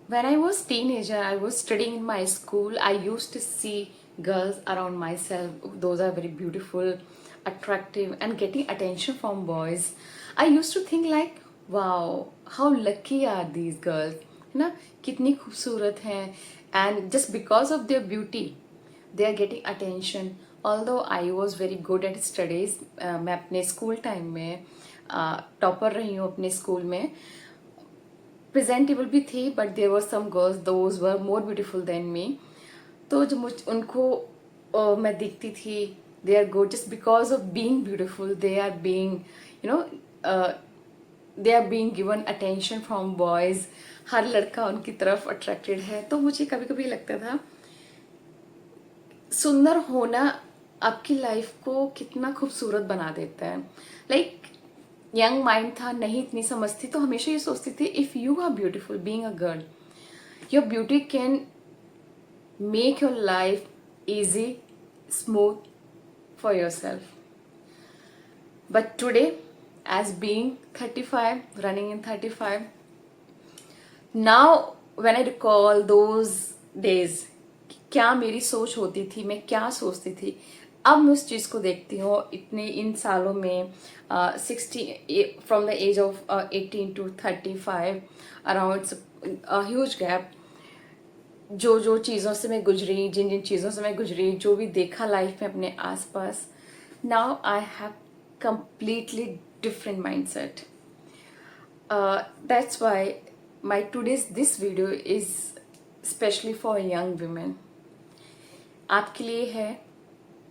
When I was teenager, I was studying in my school. I used to see girls around myself. Those are very beautiful, attractive, and getting attention from boys. I used to think like, wow, how lucky are these girls? है ना, कितनी खूबसूरत हैं. And just because of their beauty, they are getting attention. Although I was very good at studies, मैं अपने school time में topper रही हूँ अपने स्कूल में. प्रेजेंटेबल भी थी, but there were some girls those were more beautiful than me. तो जब मुझ उनको मैं देखती थी, they are good just because of being beautiful. They are being, you know, they are being given attention from boys. हर लड़का उनकी तरफ अट्रैक्टेड है. तो मुझे कभी कभी लगता था सुंदर होना आपकी लाइफ को कितना खूबसूरत बना देता है. लाइक यंग माइंड था, नहीं इतनी समझती, तो हमेशा ये सोचती थी if you are beautiful being a girl, your beauty can make your life easy, smooth for yourself. But today, as being 35, running in 35, now when I recall those days, क्या मेरी सोच होती थी, मैं क्या सोचती थी, अब मैं उस चीज़ को देखती हूँ इतने इन सालों में. 60 from the age of 18 to 35, around huge gap. जो जो चीज़ों से मैं गुजरी, जिन जिन चीज़ों से मैं गुजरी, जो भी देखा लाइफ में अपने आसपास, now I have completely different mindset. That's why my today's this video is especially for young women. आपके लिए है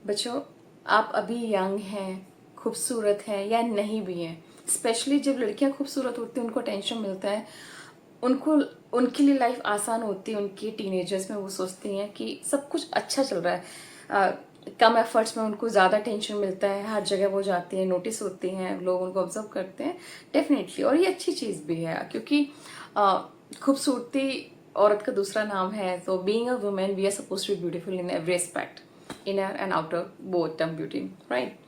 बच्चों. आप अभी यंग हैं, खूबसूरत हैं या नहीं भी हैं. स्पेशली जब लड़कियां खूबसूरत होती हैं उनको टेंशन मिलता है. उनको उनके लिए लाइफ आसान होती है. उनके टीनेजर्स में वो सोचती हैं कि सब कुछ अच्छा चल रहा है. कम एफर्ट्स में उनको ज़्यादा टेंशन मिलता है. हर जगह वो जाती हैं, नोटिस होती हैं, लोग उनको ऑब्जर्व करते हैं. डेफिनेटली, और ये अच्छी चीज़ भी है क्योंकि खूबसूरती औरत का दूसरा नाम है. तो being a women we are suppose to be beautiful in every aspect, inner and outer both term beauty, right.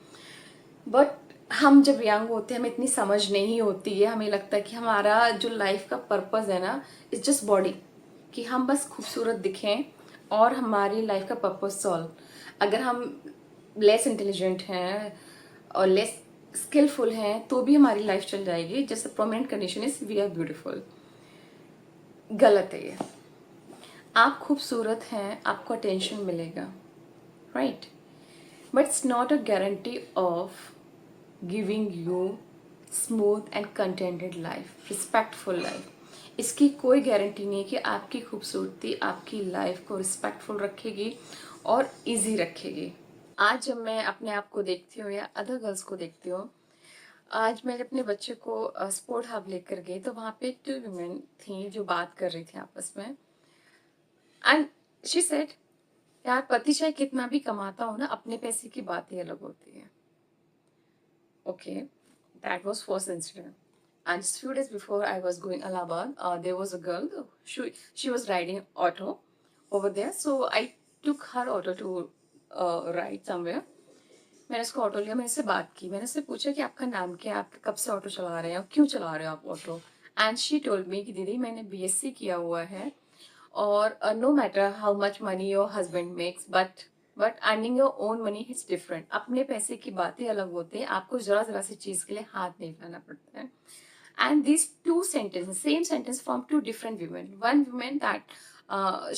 But हम जब यंग होते हैं हमें इतनी समझ नहीं होती है. हमें लगता है कि हमारा जो लाइफ का पर्पस है ना, इट्स जस्ट बॉडी, कि हम बस खूबसूरत दिखें और हमारी लाइफ का पर्पस सॉल्व. अगर हम लेस इंटेलिजेंट हैं और लेस स्किलफुल हैं तो भी हमारी लाइफ चल जाएगी. जैसे permanent condition is we are beautiful. गलत है ये. आप खूबसूरत हैं, आपको अटेंशन मिलेगा, right, but it's not a guarantee of giving you smooth and contented life, respectful life. इसकी कोई गारंटी नहीं कि आपकी खूबसूरती आपकी लाइफ को रिस्पेक्टफुल रखेगी और इजी रखेगी. आज जब मैं अपने आप को देखती हूँ या अदर गर्ल्स को देखती हूँ, आज मैं जब अपने बच्चे को स्पोर्ट हब लेकर गई तो वहाँ पे 2 वुमेन थी जो बात कर रही थी आपस में. एंड शी सेड, यार पति चाहे कितना भी कमाता हो ना, अपने पैसे की बात ही अलग होती है. Okay, that was first incident. And just few days before I was going Allahabad, there was a girl. She was riding auto over there. So I took her auto to ride somewhere. मैंने उसको auto लिया. मैंने उससे बात की. मैंने उससे पूछा कि आपका नाम क्या है, आप कब से ऑटो चला रहे हैं और क्यों चला रहे हो आप auto. And she told me कि दीदी मैंने बीएससी किया हुआ है और no matter how much money your husband makes, but earning your own money is different. अपने पैसे की बातें अलग होती है. आपको जरा जरा सी चीज़ के लिए हाथ नहीं फैलाना पड़ता है. And these two sentences, same sentence from two different women. One woman that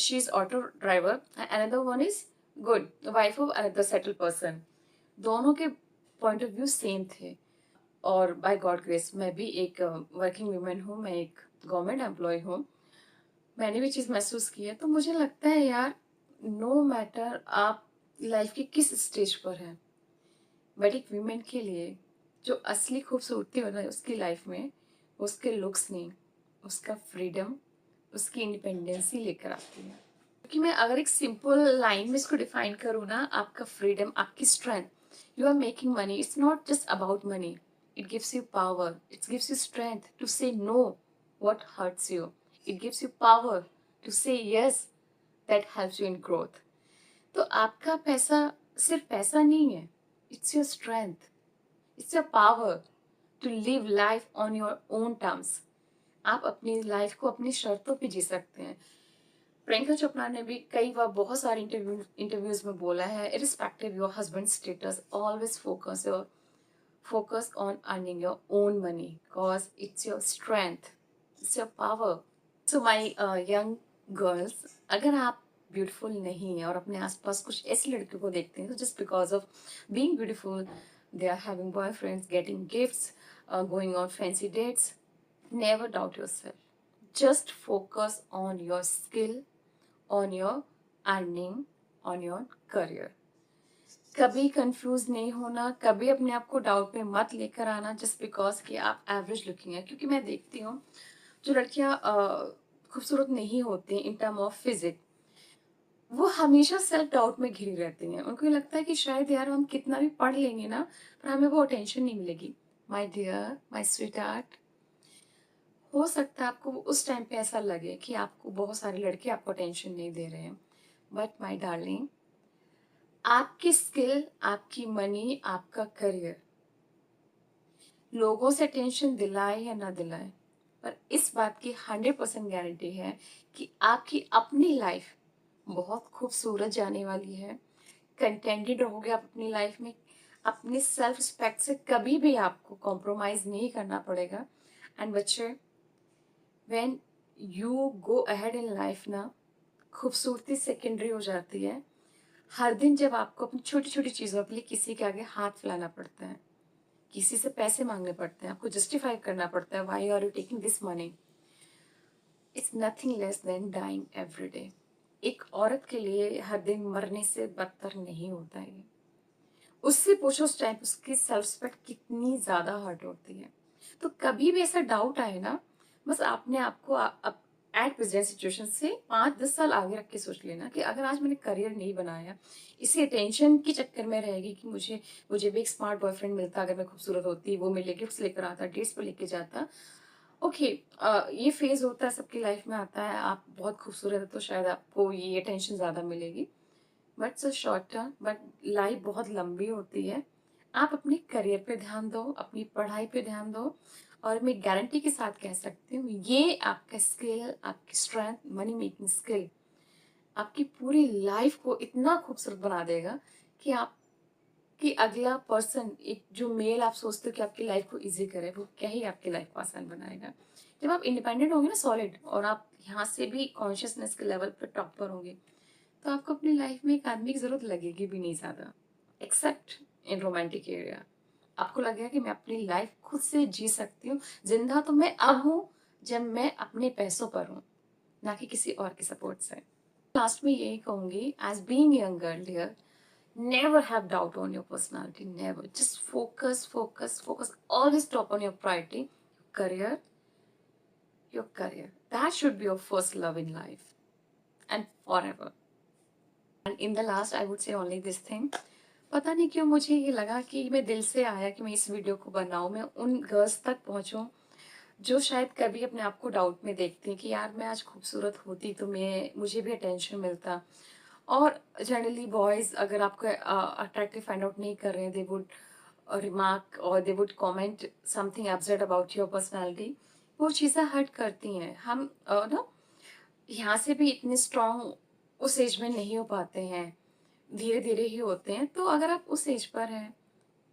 she's auto driver, another one is good, the wife of another settled person. दोनों के पॉइंट ऑफ व्यू सेम थे. और बाय गॉड ग्रेस मैं भी एक working women हूँ, मैं एक गवर्नमेंट एम्प्लॉय हूँ. मैंने भी चीज़ महसूस की है. तो मुझे लगता है यार, नो मैटर आप लाइफ के किस स्टेज पर हैं, बट एक वीमेन के लिए जो असली खूबसूरती होना है उसकी लाइफ में, उसके लुक्स नहीं, उसका फ्रीडम, उसकी इंडिपेंडेंसी लेकर आती है. क्योंकि मैं अगर एक सिंपल लाइन में इसको डिफाइन करूँ ना, आपका फ्रीडम, आपकी strength, you are making money, it's not just about money. It gives you power, it gives you strength to say no what hurts you. It gives you power to say yes, that helps you in growth. तो आपका पैसा सिर्फ पैसा नहीं है. It's your strength. It's your power to live life on your own terms. आप अपनी life को अपनी शर्तों पे जी सकते हैं। प्रियंका चोपड़ा ने भी कई बार बहुत सारे इंटरव्यूज में बोला है, irrespective your husband status, always focus on earning your own money because it's your strength, it's your power. So my young girls, अगर आप ब्यूटीफुल नहीं है और अपने आसपास कुछ ऐसी लड़कियों को देखते हैं तो just because of being beautiful they are having boyfriends, getting gifts, going on fancy dates, never doubt yourself. Just focus on your skill, on your earning, on your career. कभी कंफ्यूज नहीं होना, कभी अपने आप को डाउट में मत लेकर आना जस्ट बिकॉज कि आप एवरेज लुकिंग है। क्योंकि मैं देखती हूँ जो लड़कियां खूबसूरत नहीं होती इन टर्म ऑफ फिजिक, वो हमेशा सेल्फ डाउट में घिरी रहती हैं। उनको ये लगता है कि शायद यार हम कितना भी पढ़ लेंगे ना, पर हमें वो अटेंशन नहीं मिलेगी। My dear, my sweet heart, हो सकता है आपको उस टाइम पे ऐसा लगे कि आपको बहुत सारे लड़के आपको अटेंशन नहीं दे रहे हैं, बट माई डार्लिंग, आपकी स्किल, आपकी मनी, आपका करियर लोगों से टेंशन दिलाए या ना दिलाए, पर इस बात की 100% गारंटी है कि आपकी अपनी लाइफ बहुत खूबसूरत जाने वाली है। कंटेंटेड रहोगे आप अपनी लाइफ में, अपनी सेल्फ रिस्पेक्ट से कभी भी आपको कॉम्प्रोमाइज नहीं करना पड़ेगा। एंड बच्चे, when you go ahead in life ना, खूबसूरती सेकेंडरी हो जाती है। हर दिन जब आपको अपनी छोटी छोटी चीज़ों के लिए किसी के आगे हाथ फैलाना पड़ता है, किसी से पैसे मांगने पड़ते हैं, आपको जस्टिफाई करना पड़ता है, why are you taking this money, it's nothing less than dying every day. एक औरत के लिए हर दिन मरने से बदतर नहीं होता है। उससे पूछो उस टाइम उसकी सेल्फ रिस्पेक्ट कितनी ज्यादा हर्ट होती है। तो कभी भी ऐसा डाउट आए ना, बस आपने आपको एट प्रेजेंट सिचुएशन से 5-10 साल आगे रख के सोच लेना कि अगर आज मैंने करियर नहीं बनाया, इसी अटेंशन के चक्कर में रहेगी कि मुझे भी एक स्मार्ट बॉयफ्रेंड मिलता, अगर मैं खूबसूरत होती, वो मेरे लिए गिफ्ट्स लेकर आता, डेट्स पर लेके जाता। ओके, ये फेज होता है, सबकी लाइफ में आता है। आप बहुत खूबसूरत है तो शायद आपको ये अटेंशन ज्यादा मिलेगी, but so short term, but life बहुत लंबी होती है। आप अपने करियर पे ध्यान दो, अपनी पढ़ाई पे ध्यान दो, और मैं गारंटी के साथ कह सकती हूँ ये आपका स्किल, आपकी स्ट्रेंथ, मनी मेकिंग स्किल आपकी पूरी लाइफ को इतना खूबसूरत बना देगा कि आप कि अगला पर्सन, एक जो मेल आप सोचते हो कि आपकी लाइफ को इजी करे, वो क्या ही आपकी लाइफ को आसान बनाएगा। जब आप इंडिपेंडेंट होंगे ना, सॉलिड, और आप यहाँ से भी कॉन्शियसनेस के लेवल पर टॉप पर होंगे, तो आपको अपनी लाइफ में एक आदमी की जरूरत लगेगी भी नहीं ज्यादा, एक्सेप्ट इन रोमांटिक एरिया। आपको लगेगा कि मैं अपनी लाइफ खुद से जी सकती हूँ। जिंदा तो मैं अब हूँ जब मैं अपने पैसों पर हूँ, ना कि किसी और के सपोर्ट से। लास्ट में यही कहूंगी, as being young girl here, never have doubt on your personality, never. Just focus, always top on your priority, your career. That should be your first love in life and forever. And in the last, I would say only this thing. पता नहीं क्यों मुझे ये लगा कि मैं दिल से आया कि मैं इस वीडियो को बनाऊं, मैं उन गर्ल्स तक पहुंचूं जो शायद कभी अपने आप को डाउट में देखती हैं कि यार मैं आज खूबसूरत होती तो मुझे भी अटेंशन मिलता। और जनरली बॉयज अगर आपको अट्रैक्टिव फाइंड आउट नहीं कर रहे हैं, दे वुड रिमार्क और they would comment something absurd about your personality. वो चीज़ें हर्ट करती हैं। हम ना यहाँ से भी इतने स्ट्रांग उस एज में नहीं हो पाते हैं, धीरे धीरे ही होते हैं। तो अगर आप उस एज पर हैं,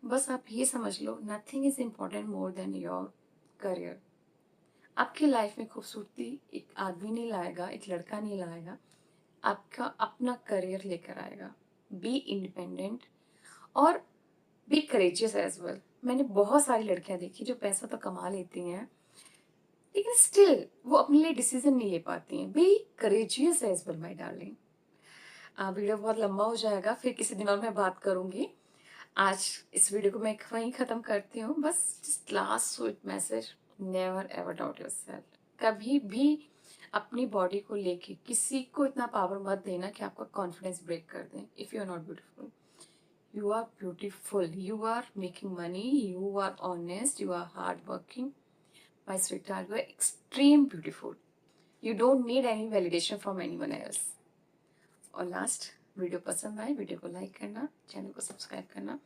बस आप ये समझ लो, nothing is important more than your career. आपकी लाइफ में खूबसूरती एक आदमी नहीं लाएगा, एक लड़का नहीं लाएगा, आपका अपना करियर लेकर आएगा। बी इंडिपेंडेंट और बी करेजियस एज वेल। मैंने बहुत सारी लड़कियां देखी जो पैसा तो कमा लेती हैं, लेकिन स्टिल वो अपने लिए डिसीजन नहीं ले पाती हैं। Be courageous as well my darling. Video बहुत लंबा हो जाएगा, फिर किसी दिन और मैं बात करूंगी। आज इस वीडियो को मैं वहीं खत्म करती हूँ। बस just last sweet message, never ever doubt yourself. कभी भी अपनी बॉडी को लेके किसी को इतना पावर मत देना कि आपका कॉन्फिडेंस ब्रेक कर दें। If you are not beautiful, you are beautiful, you are making money, you are honest, you are hardworking, my sweetheart, you are extreme beautiful, you don't need any validation from anyone else. और last, video पसंद आए video को like करना, channel को subscribe करना।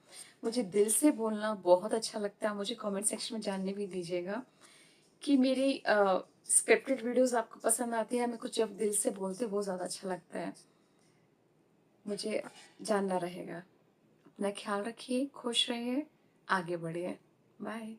मुझे दिल से बोलना बहुत अच्छा लगता है, मुझे कमेंट सेक्शन में जानने भी दीजिएगा कि मेरी स्क्रिप्टेड वीडियोस आपको पसंद आती है, हमें कुछ जब दिल से बोलते बहुत ज़्यादा अच्छा लगता है। मुझे जानना रहेगा। अपना ख्याल रखिए, खुश रहिए, आगे बढ़िए। बाय।